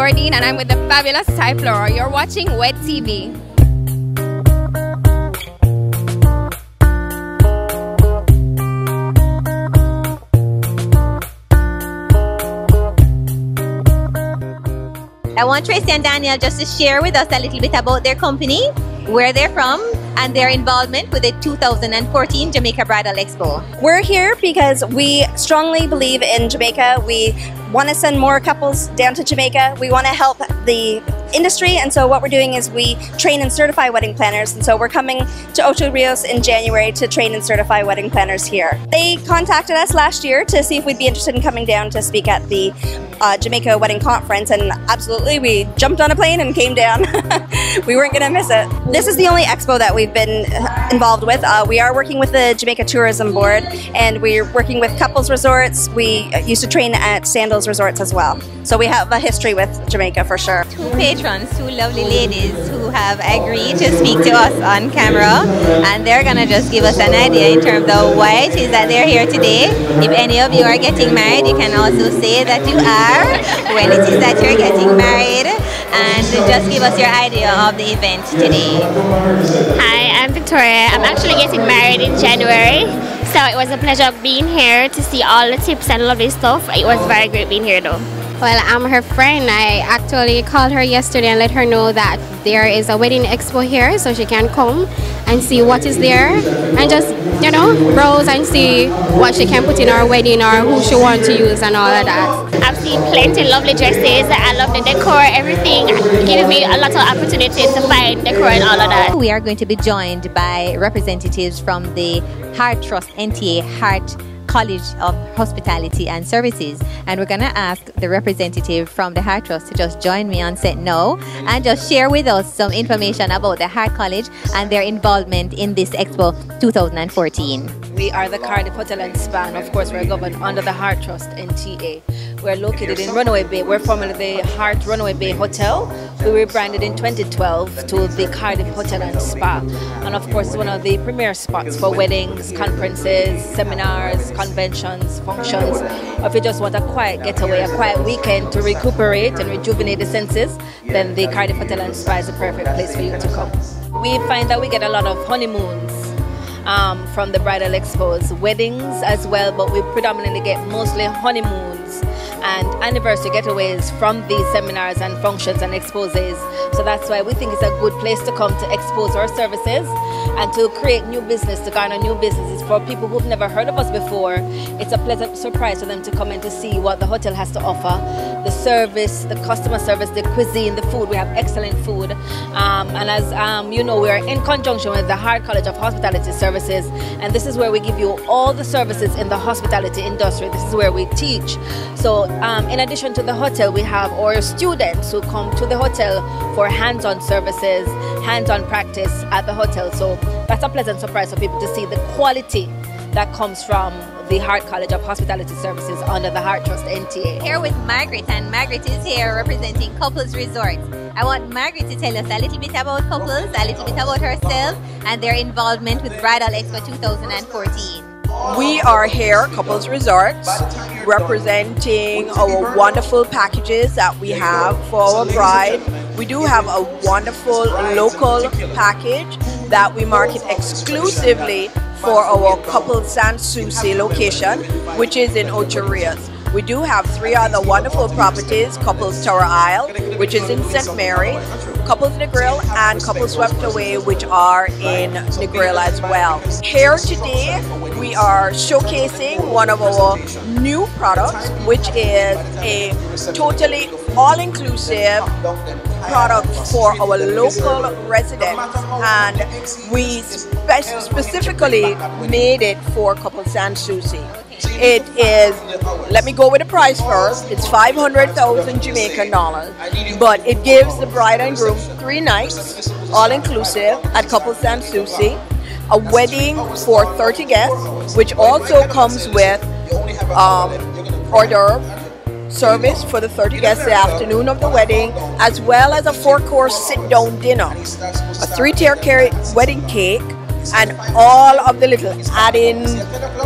Florine, and I'm with the fabulous Ty Flora. You're watching WED TV. I want Tracy and Daniel just to share with us a little bit about their company, where they're from, and their involvement with the 2014 Jamaica Bridal Expo. We're here because we strongly believe in Jamaica. We want to send more couples down to Jamaica. We want to help the industry, and so what we're doing is we train and certify wedding planners, and so we're coming to Ocho Rios in January to train and certify wedding planners here. They contacted us last year to see if we'd be interested in coming down to speak at the Jamaica Wedding Conference, and absolutely we jumped on a plane and came down. We weren't going to miss it. This is the only expo that we've been involved with. We are working with the Jamaica Tourism Board, and we're working with couples resorts. We used to train at Sandals Resorts as well. So we have a history with Jamaica for sure. Two patrons, two lovely ladies who have agreed to speak to us on camera, and they're going to just give us an idea in terms of why it is that they're here today. If any of you are getting married, you can also say that you are, when it is that you're getting married, and just give us your idea of the event today. Hi, I'm Victoria. I'm actually getting married in January, so it was a pleasure being here to see all the tips and lovely stuff. It was very great being here though. Well, I'm her friend. I actually called her yesterday and let her know that there is a wedding expo here, so she can come and see what is there and just, you know, browse and see what she can put in her wedding or who she wants to use and all of that. I've seen plenty of lovely dresses. I love the decor, everything. It gave me a lot of opportunities to find decor and all of that. We are going to be joined by representatives from the Heart Trust NTA Heart College of Hospitality and Services, and we're going to ask the representative from the Heart Trust to just join me on set now and just share with us some information about the Heart College and their involvement in this Expo 2014. We are the Cardiff Hotel and Spa, and of course we're governed under the Heart Trust NTA. We're located in Runaway Bay. We're formerly the Heart Runaway Bay Hotel. We rebranded in 2012 to the Cardiff Hotel and Spa, and of course one of the premier spots for weddings, conferences, seminars, conventions, functions, or if you just want a quiet getaway, a quiet weekend to recuperate and rejuvenate the senses, then the Cardiff Hotel and Spa is a perfect place for you to come. We find that we get a lot of honeymoons from the bridal expos, weddings as well, but we predominantly get mostly honeymoons and anniversary getaways from these seminars and functions and exposes. So that's why we think it's a good place to come to expose our services and to create new business, to garner new businesses for people who've never heard of us before. It's a pleasant surprise for them to come in to see what the hotel has to offer. The service, the customer service, the cuisine, the food. We have excellent food. And as you know, we are in conjunction with the Heart College of Hospitality Services, and this is where we give you all the services in the hospitality industry. This is where we teach. So in addition to the hotel, we have our students who come to the hotel for hands-on services, hands-on practice at the hotel. So that's a pleasant surprise for people to see the quality that comes from the Heart College of Hospitality Services under the Heart Trust NTA. Here with Margaret, and Margaret is here representing Couples Resorts. I want Margaret to tell us a little bit about couples, a little bit about herself, and their involvement with Bridal Expo 2014. We are here, Couples Resorts, representing our wonderful packages that we have for our bride. We do have a wonderful local package that we market exclusively for our Couples San Souci location, which is in Ocho Rios. We do have 3 other wonderful properties: Couples Tower Isle, which is in St. Mary, Couples Negril, and Couples Swept Away, which are in Negril as well. Here today, we are showcasing one of our new products, which is a totally all-inclusive product for our local residents, and we specifically made it for Couples San Souci. It is, let me go with the price first, it's 500,000 Jamaican dollars, but it gives the bride and groom 3 nights, all-inclusive, at Couples San Souci, a wedding for 30 guests, which also comes with hors d'oeuvre service for the 30 guests the afternoon of the wedding, as well as a 4-course sit-down dinner, a 3-tier wedding cake, and all of the little add-in,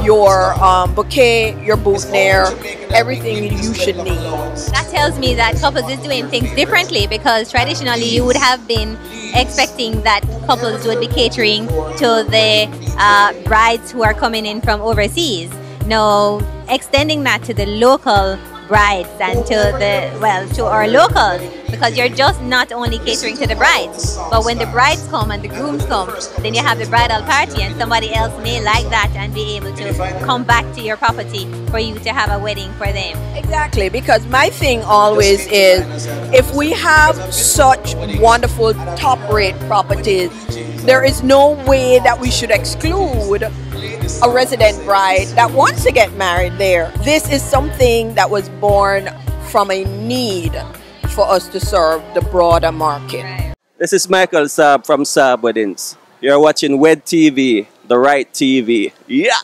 your bouquet, your boutonniere, everything you should need. That tells me that couples is doing things differently, because traditionally you would have been expecting that couples would be catering to the brides who are coming in from overseas. Now, extending that to the local brides and to our locals, because you're just not only catering to the brides, but when the brides come and the grooms come, then you have the bridal party, and somebody else may like that and be able to come back to your property for you to have a wedding for them. Exactly, because my thing always is, if we have such wonderful top-rate properties, there is no way that we should exclude a resident bride that wants to get married there. This is something that was born from a need for us to serve the broader market. This is Michael Saab from Saab Weddings. You're watching WED TV, the right TV. Yeah!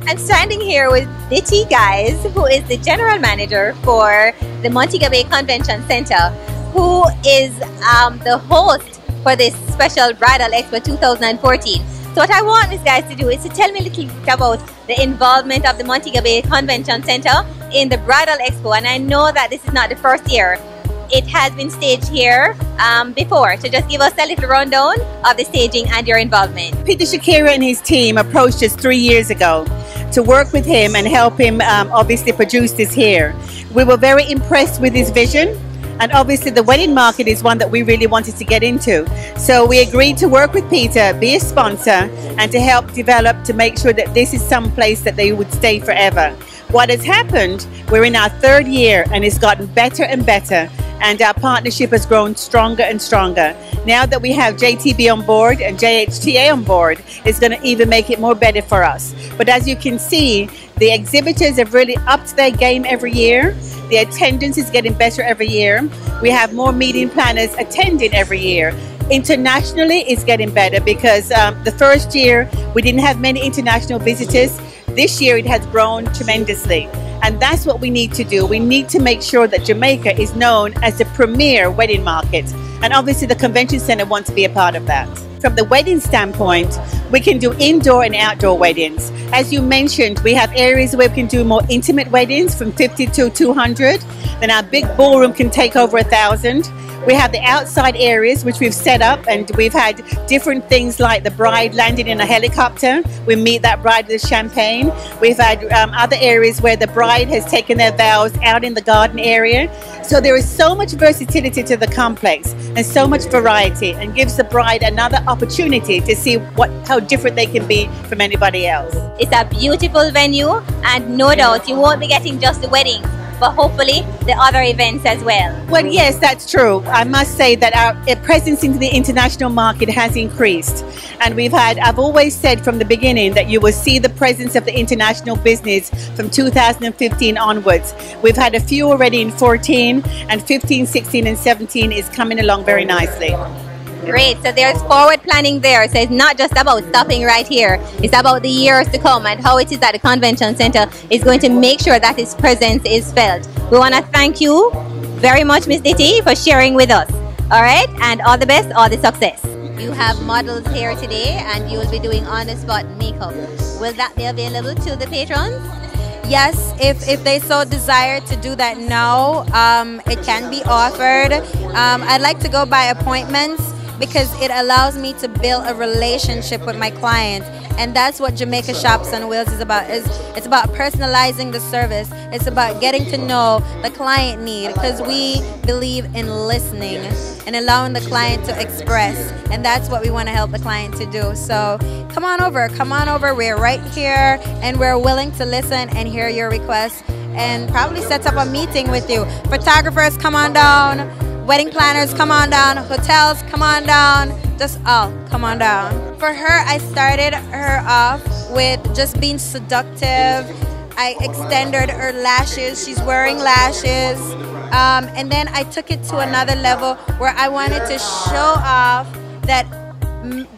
I'm standing here with Ditty Guys, who is the general manager for the Montego Bay Convention Center, who is the host for this special Bridal Expo 2014. So what I want these guys to do is to tell me a little bit about the involvement of the Montego Bay Convention Center in the Bridal Expo. And I know that this is not the first year. It has been staged here before. So just give us a little rundown of the staging and your involvement. Peter Shakira and his team approached us 3 years ago to work with him and help him obviously produce this here. We were very impressed with his vision. And obviously the wedding market is one that we really wanted to get into. So we agreed to work with Peter, be a sponsor, and to help develop, to make sure that this is some place that they would stay forever. What has happened, we're in our 3rd year and it's gotten better and better. And our partnership has grown stronger and stronger. Now that we have JTB on board and JHTA on board, it's going to even make it more better for us. But as you can see, the exhibitors have really upped their game every year. The attendance is getting better every year. We have more meeting planners attending every year. Internationally, it's getting better because the first year we didn't have many international visitors. This year it has grown tremendously. And that's what we need to do. We need to make sure that Jamaica is known as the premier wedding market. And obviously the convention center wants to be a part of that. From the wedding standpoint, we can do indoor and outdoor weddings. As you mentioned, we have areas where we can do more intimate weddings from 50 to 200. Then our big ballroom can take over 1,000. We have the outside areas which we've set up, and we've had different things like the bride landing in a helicopter. We meet that bride with champagne. We've had other areas where the bride has taken their vows out in the garden area. So there is so much versatility to the complex and so much variety, and gives the bride another opportunity to see how different they can be from anybody else. It's a beautiful venue, and no doubt you won't be getting just the wedding, but hopefully the other events as well. Well, yes, that's true. I must say that our presence into the international market has increased. And I've always said from the beginning that you will see the presence of the international business from 2015 onwards. We've had a few already in 14, and 15, 16, and 17 is coming along very nicely. Great, so there's forward planning there. So it's not just about stopping right here. It's about the years to come and how it is that the convention center is going to make sure that its presence is felt. We want to thank you very much, Miss Ditty, for sharing with us. All right, and all the best, all the success. You have models here today and you will be doing on-the-spot makeup. Will that be available to the patrons? Yes, if they so desire to do that now, it can be offered. I'd like to go by appointments, because it allows me to build a relationship with my client, and that's what Jamaica Shops on Wheels is about. It's about personalizing the service. It's about getting to know the client need, because we believe in listening and allowing the client to express, and that's what we want to help the client to do. So come on over. We're right here, and we're willing to listen and hear your requests, and probably set up a meeting with you. Photographers, come on down. Wedding planners, come on down. Hotels, come on down. Just all, come on down. For her, I started her off with just being seductive. I extended her lashes. She's wearing lashes. And then I took it to another level where I wanted to show off that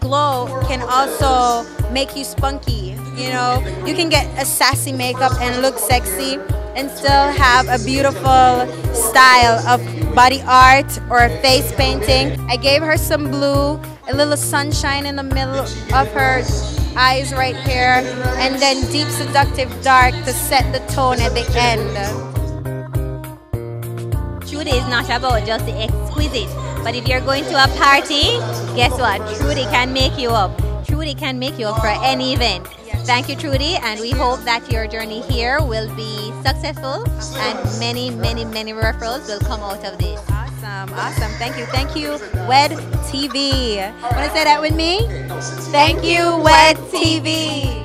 glow can also make you spunky. You know, you can get a sassy makeup and look sexy and still have a beautiful style of body art or face painting. I gave her some blue a little sunshine in the middle of her eyes right here, and then deep seductive dark to set the tone at the end. Trudy is not about just the exquisite, but if you're going to a party, guess what? Trudy can make you up. Trudy can make you up for any event. Thank you, Trudy, and we hope that your journey here will be successful and many, many, many referrals will come out of this. Awesome, awesome. Thank you, WED TV. Want to say that with me? Thank you, WED TV.